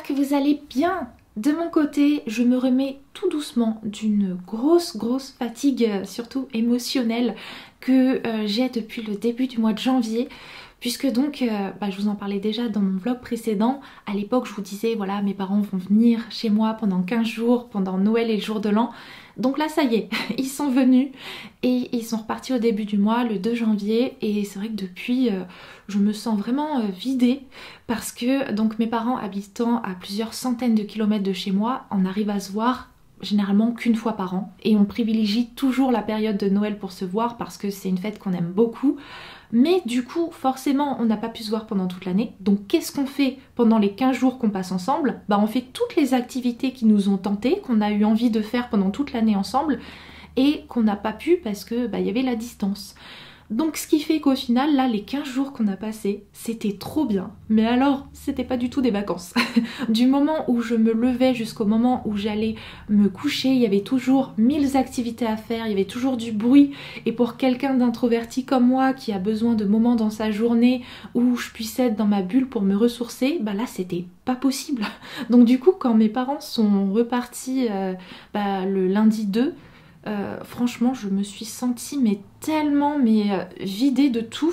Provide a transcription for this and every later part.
que vous allez bien. De mon côté, je me remets tout doucement d'une grosse fatigue, surtout émotionnelle, que j'ai depuis le début du mois de janvier. Puisque donc, je vous en parlais déjà dans mon vlog précédent, à l'époque je vous disais, voilà, mes parents vont venir chez moi pendant 15 jours, pendant Noël et le jour de l'an. Donc là ça y est, ils sont venus et ils sont repartis au début du mois, le 2 janvier. Et c'est vrai que depuis, je me sens vraiment vidée parce que donc mes parents habitant à plusieurs centaines de kilomètres de chez moi, on arrive à se voir généralement qu'une fois par an. Et on privilégie toujours la période de Noël pour se voir parce que c'est une fête qu'on aime beaucoup. Mais du coup, forcément, on n'a pas pu se voir pendant toute l'année. Donc qu'est-ce qu'on fait pendant les 15 jours qu'on passe ensemble? On fait toutes les activités qui nous ont tenté, qu'on a eu envie de faire pendant toute l'année ensemble et qu'on n'a pas pu parce que y avait la distance. Donc ce qui fait qu'au final, là, les 15 jours qu'on a passés, c'était trop bien. Mais alors, c'était pas du tout des vacances. Du moment où je me levais jusqu'au moment où j'allais me coucher, il y avait toujours 1000 activités à faire, il y avait toujours du bruit. Et pour quelqu'un d'introverti comme moi, qui a besoin de moments dans sa journée où je puisse être dans ma bulle pour me ressourcer, là, c'était pas possible. Donc du coup, quand mes parents sont repartis le lundi 2, franchement je me suis sentie tellement vidée de tout,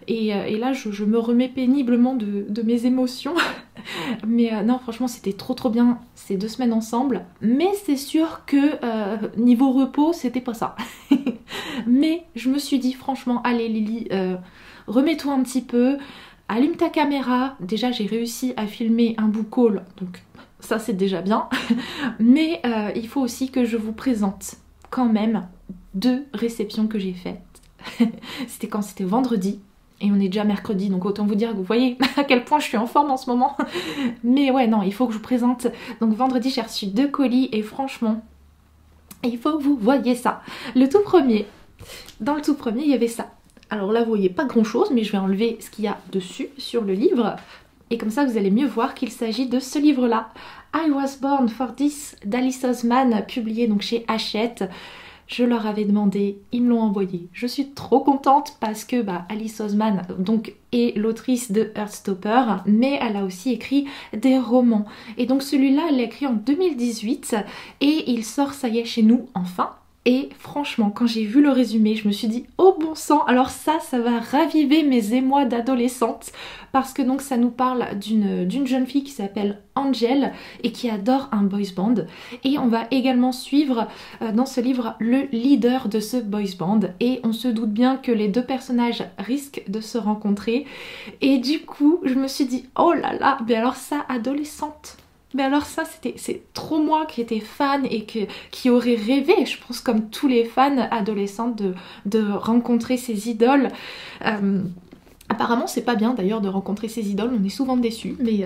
et là je me remets péniblement de mes émotions. Mais non, franchement c'était trop bien ces 2 semaines ensemble, mais c'est sûr que niveau repos c'était pas ça. Mais je me suis dit franchement, allez Lily, remets-toi un petit peu, allume ta caméra. Déjà j'ai réussi à filmer un book haul, donc ça c'est déjà bien. Mais il faut aussi que je vous présente quand même 2 réceptions que j'ai faites. C'était quand? C'était vendredi. Et on est déjà mercredi, donc autant vous dire que vous voyez à quel point je suis en forme en ce moment. Mais ouais, non, il faut que je vous présente. Donc vendredi, j'ai reçu 2 colis et franchement, il faut que vous voyez ça. Le tout premier, dans le tout premier, il y avait ça. Alors là, vous voyez pas grand chose, mais je vais enlever ce qu'il y a dessus sur le livre. Et comme ça, vous allez mieux voir qu'il s'agit de ce livre-là. I Was Born for This d'Alice Oseman, publié donc chez Hachette. Je leur avais demandé, ils me l'ont envoyé. Je suis trop contente parce que Alice Oseman donc est l'autrice de Heartstopper, mais elle a aussi écrit des romans. Et donc celui-là, elle l'a écrit en 2018 et il sort, ça y est, chez nous enfin. Et franchement, quand j'ai vu le résumé, je me suis dit, oh bon sang, alors ça va raviver mes émois d'adolescente, parce que donc ça nous parle d'une jeune fille qui s'appelle Angel et qui adore un boys band. Et on va également suivre dans ce livre le leader de ce boys band. Et on se doute bien que les 2 personnages risquent de se rencontrer. Et du coup, je me suis dit, oh là là, mais alors ça, adolescente. Mais alors ça, c'est trop moi qui étais fan et qui aurait rêvé, je pense comme tous les fans adolescentes, de rencontrer ses idoles. Apparemment c'est pas bien d'ailleurs de rencontrer ses idoles, on est souvent déçus, mais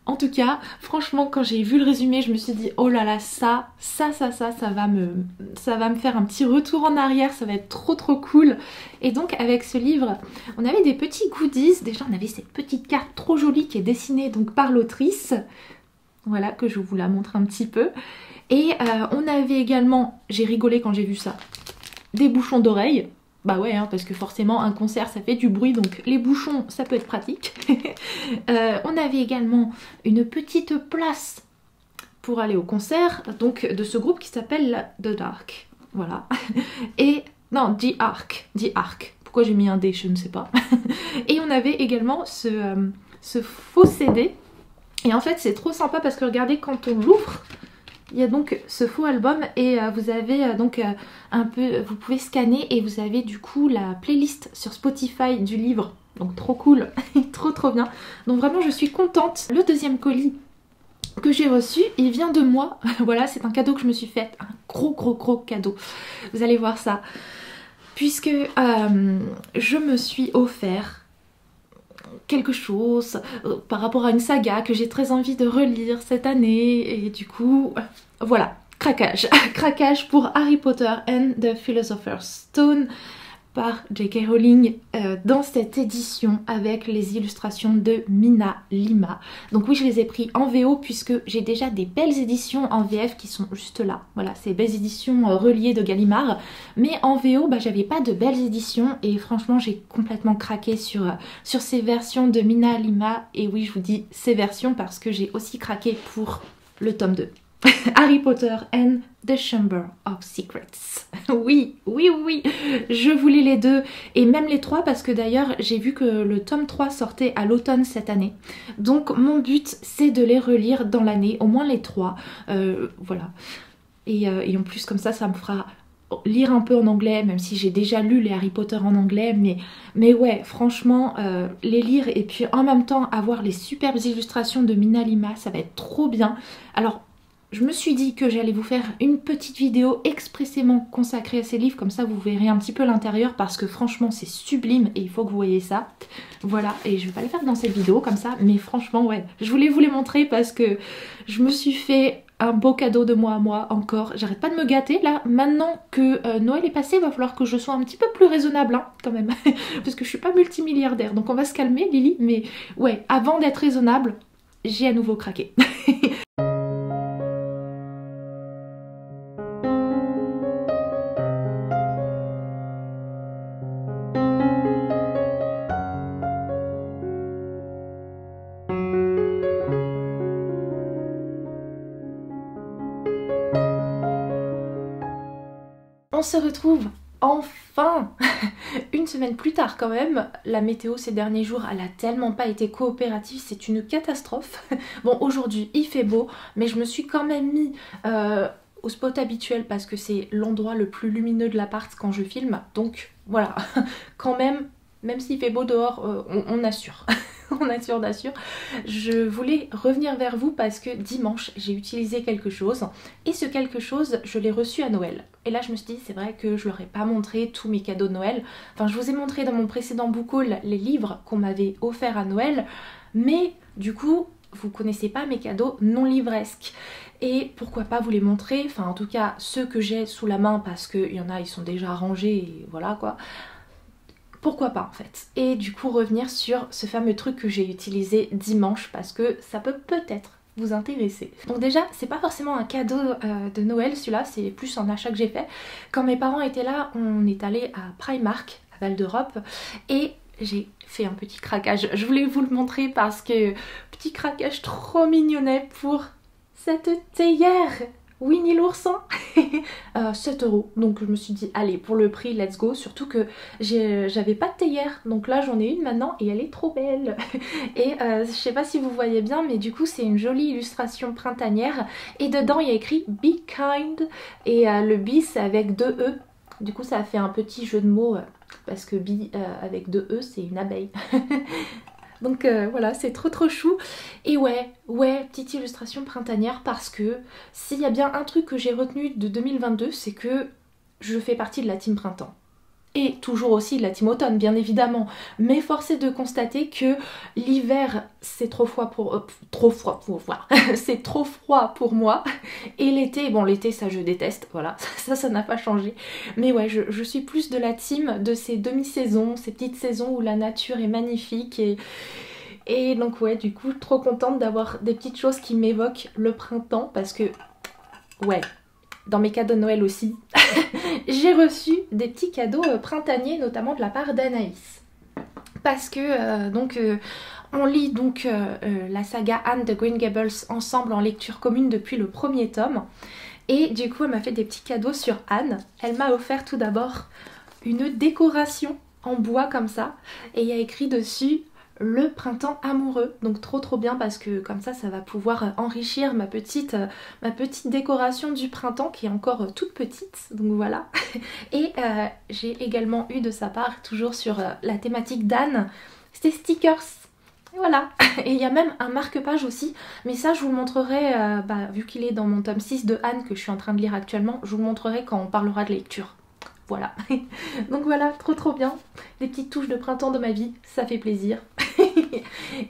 en tout cas, franchement quand j'ai vu le résumé, je me suis dit oh là là, ça va me faire un petit retour en arrière, ça va être trop cool. Et donc avec ce livre, on avait des petits goodies. Déjà on avait cette petite carte trop jolie qui est dessinée donc par l'autrice. Voilà, que je vous la montre un petit peu. Et on avait également, j'ai rigolé quand j'ai vu ça, des bouchons d'oreilles. Bah ouais, parce que forcément un concert ça fait du bruit, donc les bouchons ça peut être pratique. On avait également une petite place pour aller au concert, donc de ce groupe qui s'appelle The Dark. Voilà. Et non, The Ark. Pourquoi j'ai mis un D, je ne sais pas. Et on avait également ce faux CD. Et en fait c'est trop sympa parce que regardez, quand on l'ouvre, il y a donc ce faux album et vous avez donc un peu, vous pouvez scanner et vous avez du coup la playlist sur Spotify du livre. Donc trop cool, trop bien. Donc vraiment je suis contente. Le deuxième colis que j'ai reçu, il vient de moi. Voilà, c'est un cadeau que je me suis fait, un gros cadeau. Vous allez voir ça. Puisque je me suis offert quelque chose par rapport à une saga que j'ai très envie de relire cette année, et du coup voilà, craquage. Craquage pour Harry Potter and the Philosopher's Stone. par J.K. Rowling dans cette édition avec les illustrations de Mina Lima. Donc oui, je les ai pris en VO puisque j'ai déjà des belles éditions en VF qui sont juste là. Voilà, ces belles éditions reliées de Gallimard. Mais en VO, bah, j'avais pas de belles éditions et franchement, j'ai complètement craqué sur ces versions de Mina Lima. Et oui, je vous dis ces versions parce que j'ai aussi craqué pour le tome 2. Harry Potter and the Chamber of Secrets. Oui, oui, oui, je voulais les deux et même les trois parce que d'ailleurs j'ai vu que le tome 3 sortait à l'automne cette année. Donc mon but c'est de les relire dans l'année, au moins les trois. Voilà. Et en plus comme ça me fera lire un peu en anglais, même si j'ai déjà lu les Harry Potter en anglais, mais ouais, franchement, les lire et puis en même temps avoir les superbes illustrations de Mina Lima, ça va être trop bien. Alors, je me suis dit que j'allais vous faire une petite vidéo expressément consacrée à ces livres, comme ça vous verrez un petit peu l'intérieur parce que franchement c'est sublime et il faut que vous voyez ça. Voilà, et je vais pas le faire dans cette vidéo comme ça, mais franchement ouais, je voulais vous les montrer parce que je me suis fait un beau cadeau de moi à moi encore. J'arrête pas de me gâter là, maintenant que Noël est passé, il va falloir que je sois un petit peu plus raisonnable hein, quand même, parce que je suis pas multimilliardaire, donc on va se calmer Lily, mais ouais, avant d'être raisonnable, j'ai à nouveau craqué. On se retrouve enfin une semaine plus tard quand même. La météo ces derniers jours elle a tellement pas été coopérative, c'est une catastrophe. Bon aujourd'hui il fait beau mais je me suis quand même mis au spot habituel parce que c'est l'endroit le plus lumineux de l'appart quand je filme. Donc voilà, quand même s'il fait beau dehors, on assure. On assure. Je voulais revenir vers vous parce que dimanche j'ai utilisé quelque chose et ce quelque chose je l'ai reçu à Noël. Et là je me suis dit c'est vrai que je leur ai pas montré tous mes cadeaux de Noël. Enfin je vous ai montré dans mon précédent book haul les livres qu'on m'avait offerts à Noël, mais du coup vous connaissez pas mes cadeaux non livresques. Et pourquoi pas vous les montrer, enfin en tout cas ceux que j'ai sous la main parce qu'il y en a ils sont déjà rangés et voilà quoi. Pourquoi pas en fait. Et du coup revenir sur ce fameux truc que j'ai utilisé dimanche parce que ça peut peut-être vous intéresser. Donc déjà c'est pas forcément un cadeau de Noël celui-là, c'est plus un achat que j'ai fait. Quand mes parents étaient là, on est allé à Primark à Val d'Europe et j'ai fait un petit craquage. Je voulais vous le montrer parce que petit craquage trop mignonnet pour cette théière Winnie l'ourson. 7 €. Donc je me suis dit allez pour le prix let's go, surtout que j'avais pas de théière donc là j'en ai une maintenant et elle est trop belle. Et je sais pas si vous voyez bien mais du coup c'est une jolie illustration printanière et dedans il y a écrit Be Kind et le B c'est avec 2 E. Du coup ça a fait un petit jeu de mots parce que Be avec 2 E c'est une abeille. Donc voilà, c'est trop chou. Et ouais, petite illustration printanière parce que s'il y a bien un truc que j'ai retenu de 2022, c'est que je fais partie de la team printemps. Et toujours aussi de la team automne, bien évidemment. Mais force est de constater que l'hiver, c'est trop froid pour... voilà. C'est trop froid pour moi. Et l'été, bon l'été ça je déteste, voilà. Ça n'a pas changé. Mais ouais, je suis plus de la team de ces demi-saisons, ces petites saisons où la nature est magnifique et donc ouais, du coup, trop contente d'avoir des petites choses qui m'évoquent le printemps parce que, ouais, dans mes cadeaux de Noël aussi, j'ai reçu des petits cadeaux printaniers, notamment de la part d'Anaïs. Parce que, on lit donc la saga Anne de Green Gables ensemble en lecture commune depuis le premier tome. Et du coup, elle m'a fait des petits cadeaux sur Anne. Elle m'a offert tout d'abord une décoration en bois comme ça. Et il y a écrit dessus le printemps amoureux, donc trop bien parce que comme ça va pouvoir enrichir ma petite décoration du printemps qui est encore toute petite, donc voilà. Et j'ai également eu de sa part, toujours sur la thématique d'Anne, ces stickers. Voilà, et il y a même un marque-page aussi, mais ça je vous le montrerai, vu qu'il est dans mon tome 6 de Anne que je suis en train de lire actuellement, je vous le montrerai quand on parlera de lecture. Voilà, donc voilà, trop bien, des petites touches de printemps de ma vie, ça fait plaisir.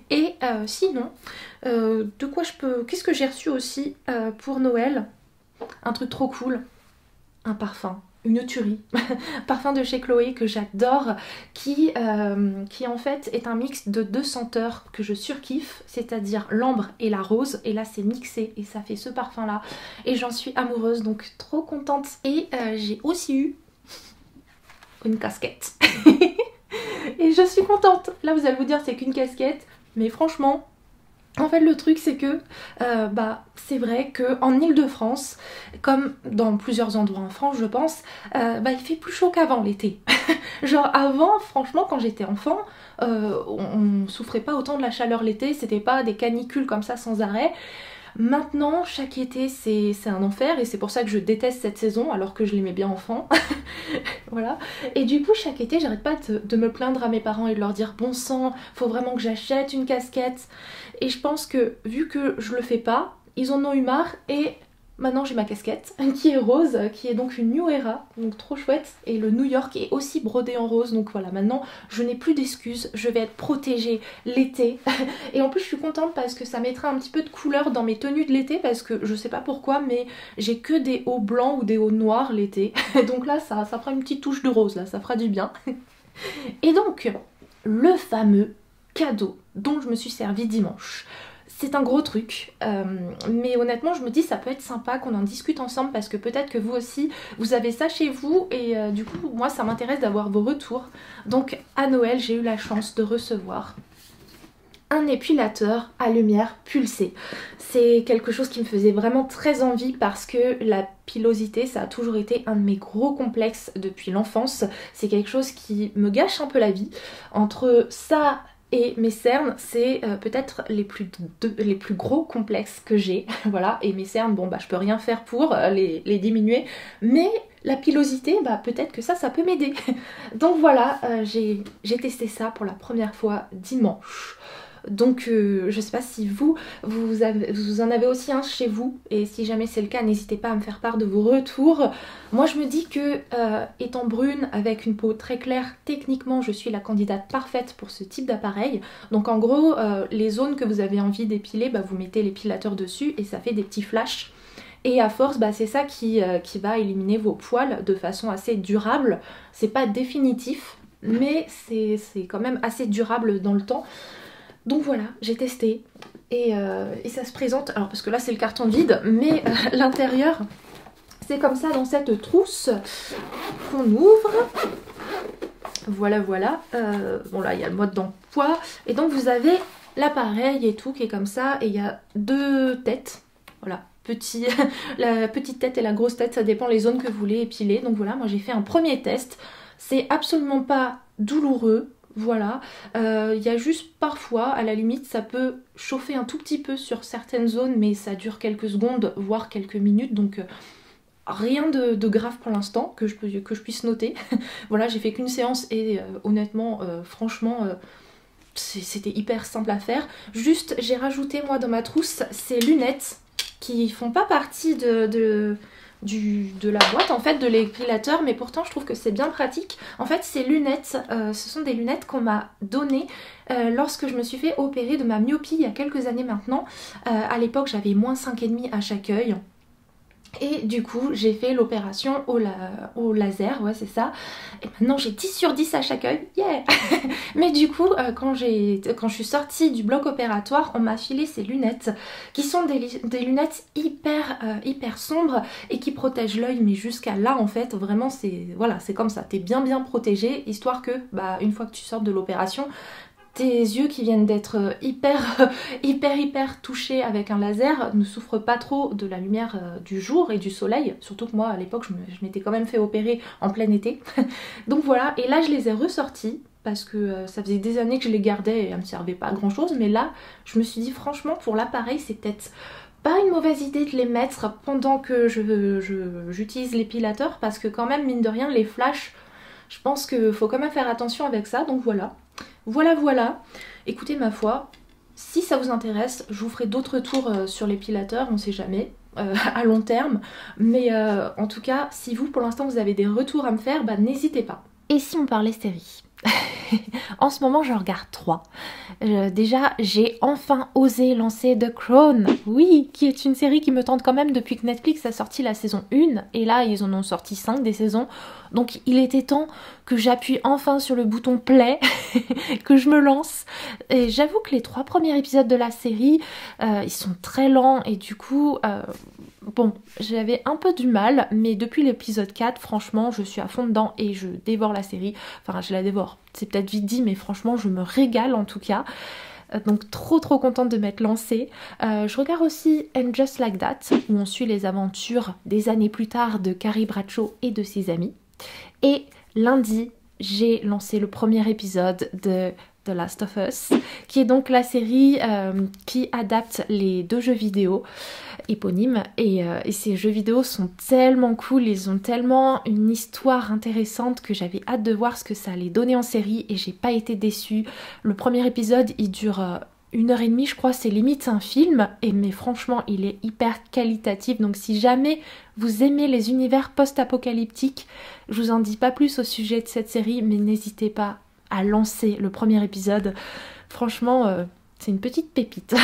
Et sinon, de quoi qu'est-ce que j'ai reçu aussi pour Noël? Un truc trop cool, un parfum. une tuerie. Parfum de chez Chloé que j'adore, qui en fait est un mix de 2 senteurs que je surkiffe, c'est-à-dire l'ambre et la rose, et là c'est mixé et ça fait ce parfum là et j'en suis amoureuse, donc trop contente. Et j'ai aussi eu une casquette et je suis contente. Là vous allez vous dire c'est qu'une casquette, mais franchement en fait le truc c'est que c'est vrai qu'en Île-de-France, comme dans plusieurs endroits en France je pense, il fait plus chaud qu'avant l'été. Genre avant, franchement quand j'étais enfant, on souffrait pas autant de la chaleur l'été, c'était pas des canicules comme ça sans arrêt. Maintenant, chaque été, c'est un enfer et c'est pour ça que je déteste cette saison alors que je l'aimais bien enfant. Voilà. Et du coup, chaque été, j'arrête pas de me plaindre à mes parents et de leur dire bon sang, faut vraiment que j'achète une casquette. Et je pense que vu que je le fais pas, ils en ont eu marre et maintenant j'ai ma casquette qui est rose, qui est donc une New Era, donc trop chouette. Et le New York est aussi brodé en rose, donc voilà, maintenant je n'ai plus d'excuses, je vais être protégée l'été. Et en plus je suis contente parce que ça mettra un petit peu de couleur dans mes tenues de l'été, parce que je sais pas pourquoi, mais j'ai que des hauts blancs ou des hauts noirs l'été. Donc là ça fera une petite touche de rose, là ça fera du bien. Et donc, le fameux cadeau dont je me suis servie dimanche. C'est un gros truc, mais honnêtement je me dis ça peut être sympa qu'on en discute ensemble parce que peut-être que vous aussi vous avez ça chez vous et du coup moi ça m'intéresse d'avoir vos retours. Donc à Noël j'ai eu la chance de recevoir un épilateur à lumière pulsée. C'est quelque chose qui me faisait vraiment très envie parce que la pilosité ça a toujours été un de mes gros complexes depuis l'enfance. C'est quelque chose qui me gâche un peu la vie. Entre ça et mes cernes, c'est peut-être les plus gros complexes que j'ai. Voilà, et mes cernes, bon bah je peux rien faire pour les diminuer, mais la pilosité, peut-être que ça peut m'aider. Donc voilà, j'ai testé ça pour la première fois dimanche. Donc je sais pas si vous en avez aussi un chez vous, et si jamais c'est le cas n'hésitez pas à me faire part de vos retours. Moi je me dis que étant brune avec une peau très claire, techniquement je suis la candidate parfaite pour ce type d'appareil. Donc en gros les zones que vous avez envie d'épiler, vous mettez l'épilateur dessus et ça fait des petits flashs. Et à force, c'est ça qui va éliminer vos poils de façon assez durable. C'est pas définitif, mais c'est quand même assez durable dans le temps. Donc voilà, j'ai testé et ça se présente, alors parce que là c'est le carton vide, mais l'intérieur c'est comme ça dans cette trousse qu'on ouvre. Voilà, voilà. Bon là il y a le mode d'emploi et donc vous avez l'appareil et tout qui est comme ça et il y a 2 têtes. Voilà, la petite tête et la grosse tête, ça dépend les zones que vous voulez épiler. Donc voilà, moi j'ai fait un premier test, c'est absolument pas douloureux. Voilà, il y a juste parfois, à la limite, ça peut chauffer un tout petit peu sur certaines zones, mais ça dure quelques secondes, voire quelques minutes, donc rien de grave pour l'instant que je puisse noter. Voilà, j'ai fait qu'une séance et honnêtement, franchement, c'était hyper simple à faire. Juste, j'ai rajouté moi dans ma trousse ces lunettes qui font pas partie de la boîte en fait de l'épilateur, mais pourtant je trouve que c'est bien pratique. En fait ces lunettes, ce sont des lunettes qu'on m'a données lorsque je me suis fait opérer de ma myopie il y a quelques années maintenant. À l'époque j'avais moins 5,5 à chaque œil. Et du coup j'ai fait l'opération au laser, ouais c'est ça. Et maintenant j'ai 10 sur 10 à chaque œil, yeah. Mais du coup quand je suis sortie du bloc opératoire, on m'a filé ces lunettes qui sont des lunettes hyper sombres et qui protègent l'œil, mais jusqu'à là en fait vraiment c'est comme ça, t'es bien protégé, histoire que une fois que tu sors de l'opération, tes yeux qui viennent d'être hyper touchés avec un laser ne souffrent pas trop de la lumière du jour et du soleil. Surtout que moi à l'époque je m'étais quand même fait opérer en plein été. Donc voilà, et là je les ai ressortis parce que ça faisait des années que je les gardais et elles me servaient pas à grand chose. Mais là je me suis dit franchement pour l'appareil c'est peut-être pas une mauvaise idée de les mettre pendant que j'utilise l'épilateur, parce que quand même mine de rien les flashs, je pense qu'il faut quand même faire attention avec ça. Donc voilà. Voilà. Écoutez ma foi, si ça vous intéresse, je vous ferai d'autres tours sur l'épilateur, on sait jamais, à long terme. Mais en tout cas, si vous pour l'instant vous avez des retours à me faire, n'hésitez pas. Et si on parlait série ? En ce moment, j'en regarde 3. Déjà, j'ai enfin osé lancer The Crown, oui, qui est une série qui me tente quand même depuis que Netflix a sorti la saison 1, et là, ils en ont sorti 5 des saisons. Donc, il était temps que j'appuie enfin sur le bouton play, que je me lance. Et j'avoue que les 3 premiers épisodes de la série, ils sont très lents, et du coup... Bon, j'avais un peu du mal, mais depuis l'épisode 4, franchement, je suis à fond dedans et je dévore la série. Enfin, je la dévore, c'est peut-être vite dit, mais franchement, je me régale en tout cas. Donc trop contente de m'être lancée. Je regarde aussi And Just Like That, où on suit les aventures des années plus tard de Carrie Bradshaw et de ses amis. Et lundi, j'ai lancé le premier épisode de The Last of Us, qui est donc la série qui adapte les 2 jeux vidéo éponymes. Et ces jeux vidéo sont tellement cool, ils ont tellement une histoire intéressante que j'avais hâte de voir ce que ça allait donner en série et j'ai pas été déçue. Le premier épisode, il dure 1h30, je crois, c'est limite un film, mais franchement, il est hyper qualitatif. Donc si jamais vous aimez les univers post-apocalyptiques, je vous en dis pas plus au sujet de cette série, mais n'hésitez pas à lancer le premier épisode. Franchement, c'est une petite pépite.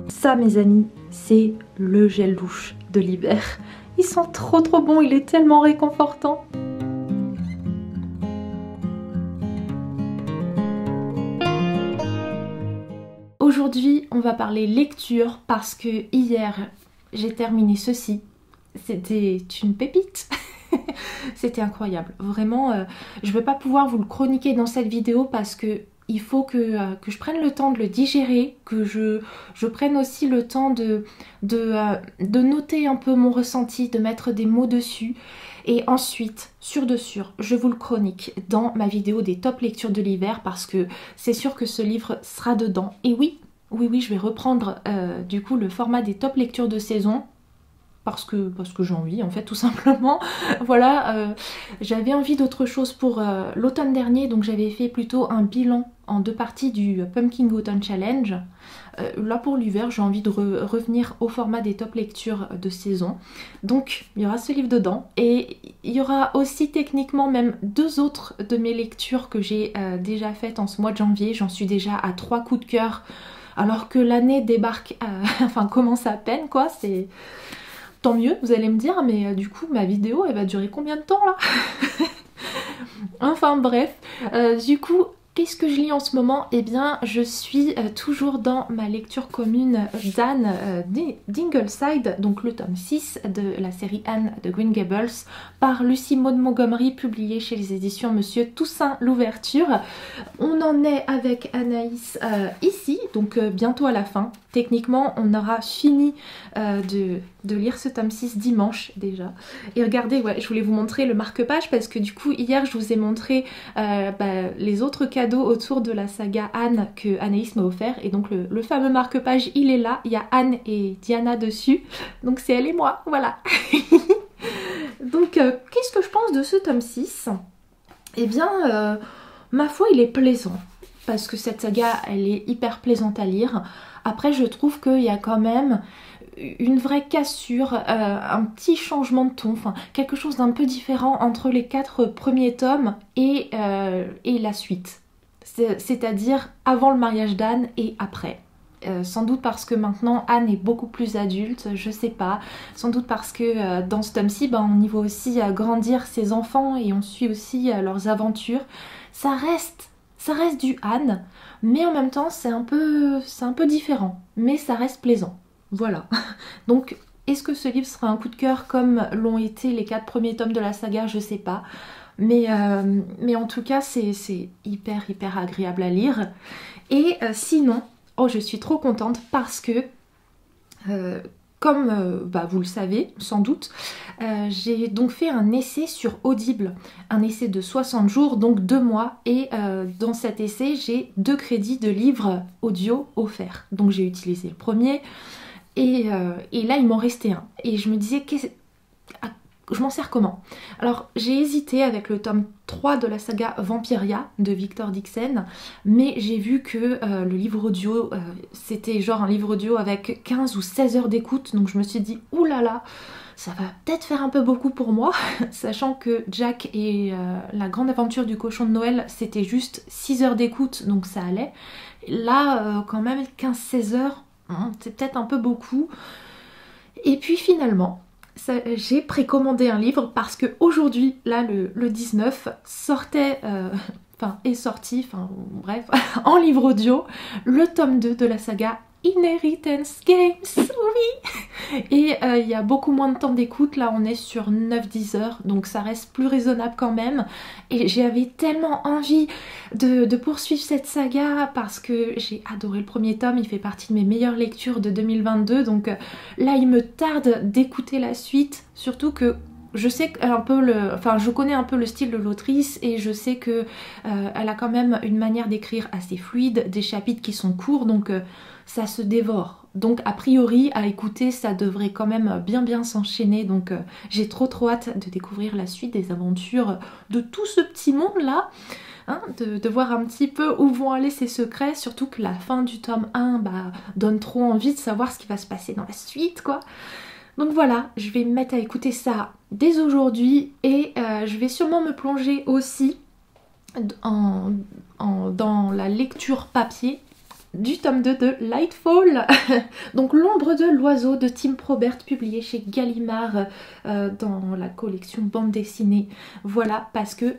Ça, mes amis, c'est le gel douche de l'hiver. Il sent trop bon, il est tellement réconfortant. Aujourd'hui, on va parler lecture parce que hier, j'ai terminé ceci. C'était une pépite. C'était incroyable. Vraiment, je ne vais pas pouvoir vous le chroniquer dans cette vidéo parce que il faut que je prenne le temps de le digérer, que je prenne aussi le temps de noter un peu mon ressenti, de mettre des mots dessus. Et ensuite, sûr de sûr, je vous le chronique dans ma vidéo des top lectures de l'hiver parce que c'est sûr que ce livre sera dedans. Et oui, je vais reprendre du coup le format des top lectures de saison. Parce que j'ai envie en fait tout simplement. Voilà, j'avais envie d'autre chose pour l'automne dernier, donc j'avais fait plutôt un bilan en 2 parties du Pumpkin Autumn Challenge. Là pour l'hiver, j'ai envie de revenir au format des top lectures de saison. Donc il y aura ce livre dedans et il y aura aussi techniquement même 2 autres de mes lectures que j'ai déjà faites en ce mois de janvier. J'en suis déjà à 3 coups de cœur alors que l'année débarque, enfin commence à peine quoi, c'est... Tant mieux, vous allez me dire, mais du coup, ma vidéo, elle va durer combien de temps, là? Enfin, bref. Du coup, qu'est-ce que je lis en ce moment? Eh bien, je suis toujours dans ma lecture commune d'Anne d'Ingleside, donc le tome 6 de la série Anne de Green Gables, par Lucy Maud Montgomery, publié chez les éditions Monsieur Toussaint Louverture. On en est avec Anaïs ici, donc bientôt à la fin. Techniquement, on aura fini de lire ce tome 6 dimanche déjà. Et regardez, ouais, je voulais vous montrer le marque-page parce que du coup, hier, je vous ai montré les autres cadeaux autour de la saga Anne que Anaïs m'a offert. Et donc, le fameux marque-page, il est là. Il y a Anne et Diana dessus. Donc, c'est elle et moi, voilà. Donc, qu'est-ce que je pense de ce tome 6? Eh bien, ma foi, il est plaisant. Parce que cette saga, elle est hyper plaisante à lire. Après, je trouve qu'il y a quand même une vraie cassure, un petit changement de ton, enfin quelque chose d'un peu différent entre les 4 premiers tomes et la suite. C'est-à-dire avant le mariage d'Anne et après. Sans doute parce que maintenant Anne est beaucoup plus adulte, je sais pas. Sans doute parce que dans ce tome-ci, on y voit aussi grandir ses enfants et on suit aussi leurs aventures. Ça reste du Anne, mais en même temps c'est un peu différent, mais ça reste plaisant. Voilà. Donc est-ce que ce livre sera un coup de cœur comme l'ont été les 4 premiers tomes de la saga? Je sais pas. Mais en tout cas c'est hyper agréable à lire. Et sinon, oh je suis trop contente parce que comme vous le savez sans doute, j'ai donc fait un essai sur Audible, un essai de 60 jours, donc 2 mois, et dans cet essai j'ai 2 crédits de livres audio offerts. Donc j'ai utilisé le premier, Et là il m'en restait un. Et je me disais, je m'en sers comment? Alors j'ai hésité avec le tome 3 de la saga Vampiria de Victor Dixon, mais j'ai vu que le livre audio, c'était genre un livre audio avec 15 ou 16 heures d'écoute, donc je me suis dit, oulala, ça va peut-être faire un peu beaucoup pour moi, sachant que Jack et la grande aventure du cochon de Noël, c'était juste 6 heures d'écoute, donc ça allait. Là, quand même, 15-16 heures, c'est peut-être un peu beaucoup. Et puis finalement, j'ai précommandé un livre parce que aujourd'hui, là le 19, est sorti, bref, en livre audio, le tome 2 de la saga Inheritance Games, oui. Et il y a beaucoup moins de temps d'écoute, là on est sur 9-10 heures, donc ça reste plus raisonnable quand même. Et j'avais tellement envie de poursuivre cette saga parce que j'ai adoré le premier tome, il fait partie de mes meilleures lectures de 2022, donc là il me tarde d'écouter la suite, surtout que je sais je connais un peu le style de l'autrice et je sais que elle a quand même une manière d'écrire assez fluide, des chapitres qui sont courts, donc ça se dévore. Donc a priori à écouter ça devrait quand même bien s'enchaîner, donc j'ai trop hâte de découvrir la suite des aventures de tout ce petit monde là, hein, de voir un petit peu où vont aller ces secrets, surtout que la fin du tome 1 donne trop envie de savoir ce qui va se passer dans la suite quoi. Donc voilà, je vais me mettre à écouter ça dès aujourd'hui et je vais sûrement me plonger aussi dans la lecture papier du tome 2 de Lightfall, donc L'ombre de l'oiseau de Tim Probert, publié chez Gallimard dans la collection bande dessinée. Voilà, parce que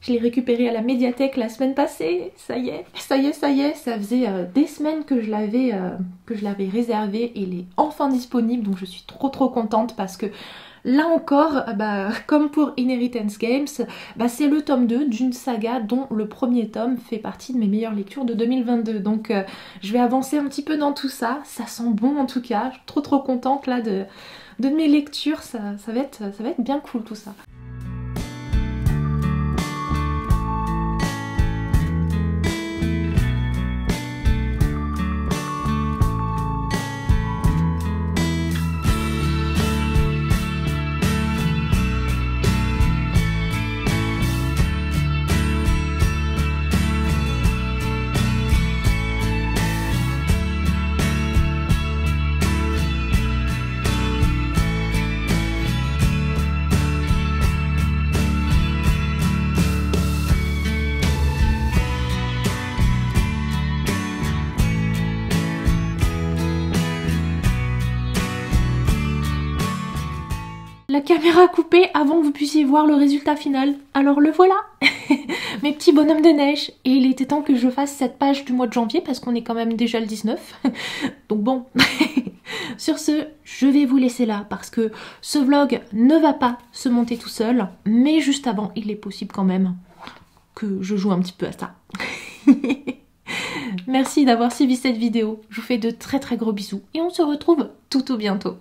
je l'ai récupéré à la médiathèque la semaine passée, ça y est, ça faisait des semaines que je l'avais réservé et il est enfin disponible, donc je suis trop contente parce que là encore, comme pour Inheritance Games, c'est le tome 2 d'une saga dont le premier tome fait partie de mes meilleures lectures de 2022. Donc je vais avancer un petit peu dans tout ça, ça sent bon en tout cas, je suis trop contente là de mes lectures, ça va être bien cool tout ça. La caméra coupée avant que vous puissiez voir le résultat final. Alors le voilà. Mes petits bonhommes de neige. Et il était temps que je fasse cette page du mois de janvier parce qu'on est quand même déjà le 19. Donc bon. Sur ce, je vais vous laisser là parce que ce vlog ne va pas se monter tout seul. Mais juste avant, il est possible quand même que je joue un petit peu à ça. Merci d'avoir suivi cette vidéo. Je vous fais de très gros bisous et on se retrouve tout bientôt.